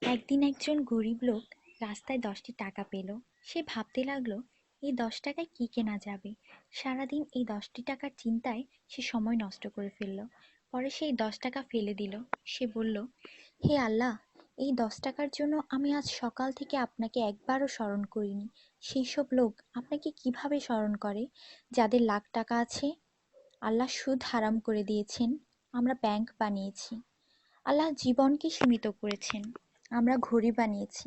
একদিন একজন গরিব লোক রাস্তায় 10টি টাকা পেল। সে ভাবতে লাগলো, এই 10 টাকায় কি কেনা যাবে। সারাদিন এই 10টি টাকার চিন্তায় সে সময় নষ্ট করে ফেলল। পরে সেই 10 টাকা ফেলে দিল। সে বলল, হে আল্লাহ, এই 10 টাকার জন্য আমি আজ সকাল থেকে আপনাকে একবারও স্মরণ করিনি। সেই সব লোক আপনাকে কিভাবে স্মরণ করে যাদের লাখ টাকা আছে? আল্লাহ সুদ হারাম করে দিয়েছেন, আমরা ব্যাংক বানিয়েছি। আল্লাহ জীবনকে সীমিত করেছেন, আমরা ঘড়ি বানিয়েছি।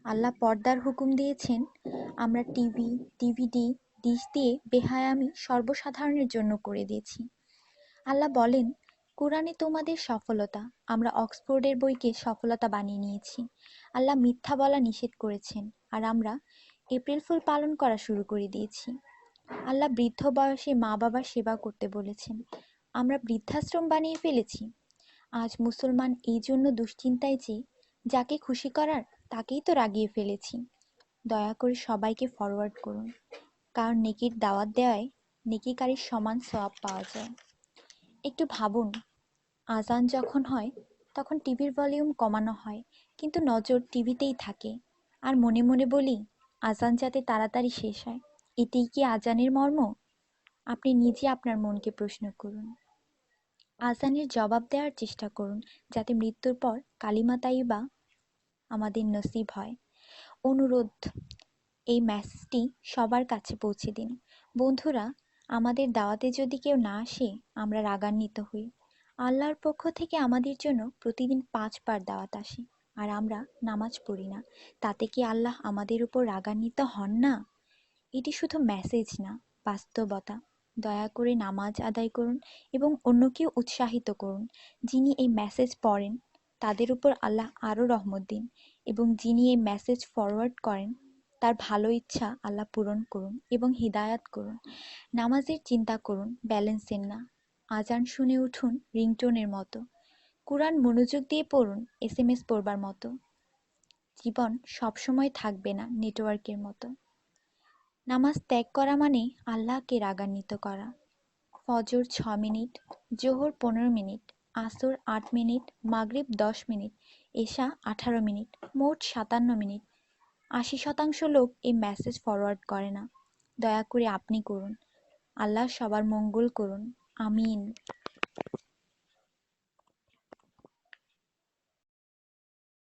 আল্লাহ পর্দার হুকুম দিয়েছেন, আমরা টিভি, ডিভিডি, ডিশ দিয়ে বেহায়ামি সর্বসাধারণের জন্য করে দিয়েছি। আল্লাহ বলেন, কোরআনে তোমাদের সফলতা, আমরা অক্সফোর্ডের বইকে সফলতা বানিয়ে নিয়েছি। আল্লাহ মিথ্যা বলা নিষেধ করেছেন, আর আমরা এপ্রিল ফুল পালন করা শুরু করে দিয়েছি। আল্লাহ বৃদ্ধ বয়সে মা বাবার সেবা করতে বলেছেন, আমরা বৃদ্ধাশ্রম বানিয়ে ফেলেছি। আজ মুসলমান এই জন্য দুশ্চিন্তায় যে যাকে খুশি করার তাকেই তো রাগিয়ে ফেলেছি। দয়া করে সবাইকে ফরওয়ার্ড করুন, কারণ নেকির দাওয়াত দেওয়ায় নেকিকারীর সমান সওয়াব পাওয়া যায়। একটু ভাবুন, আজান যখন হয় তখন টিভির ভলিউম কমানো হয়, কিন্তু নজর টিভিতেই থাকে। আর মনে মনে বলি, আজান যাতে তাড়াতাড়ি শেষ হয়। এটাই কি আজানের মর্ম? আপনি নিজে আপনার মনকে প্রশ্ন করুন। আজানের জবাব দেওয়ার চেষ্টা করুন, যাতে মৃত্যুর পর কালিমা তাইয়্যিবা আমাদের নসিব হয়। অনুরোধ, এই মেসেজটি সবার কাছে পৌঁছে দিন। বন্ধুরা, আমাদের দাওয়াতে যদি কেউ না আসে, আমরা রাগান্বিত হই। আল্লাহর পক্ষ থেকে আমাদের জন্য প্রতিদিন 5 বার দাওয়াত আসে, আর আমরা নামাজ পড়ি না। তাতে কি আল্লাহ আমাদের উপর রাগান্বিত হন না? এটি শুধু মেসেজ না, বাস্তবতা। দয়া করে নামাজ আদায় করুন এবং অন্যকেও উৎসাহিত করুন। যিনি এই মেসেজ পড়েন তাদের উপর আল্লাহ আরও রহমত দিন, এবং যিনি এই মেসেজ ফরওয়ার্ড করেন তার ভালো ইচ্ছা আল্লাহ পূরণ করুন এবং হিদায়াত করুন। নামাজের চিন্তা করুন, ব্যালেন্সের না। আজান শুনে উঠুন রিংটোনের মতো। কোরআন মনোযোগ দিয়ে পড়ুন এসএমএস পড়বার মতো। জীবন সবসময় থাকবে না নেটওয়ার্কের মতো। নামাজ ত্যাগ করা মানে আল্লাহকে রাগান্বিত করা। ফজর 6 মিনিট, জোহর 15 মিনিট, আসর 8 মিনিট, মাগরিব 10 মিনিট, এশা 18 মিনিট, মোট 57 মিনিট। 80% লোক এই মেসেজ ফরওয়ার্ড করে না। দয়া করে আপনি করুন। আল্লাহ সবার মঙ্গল করুন। আমিন।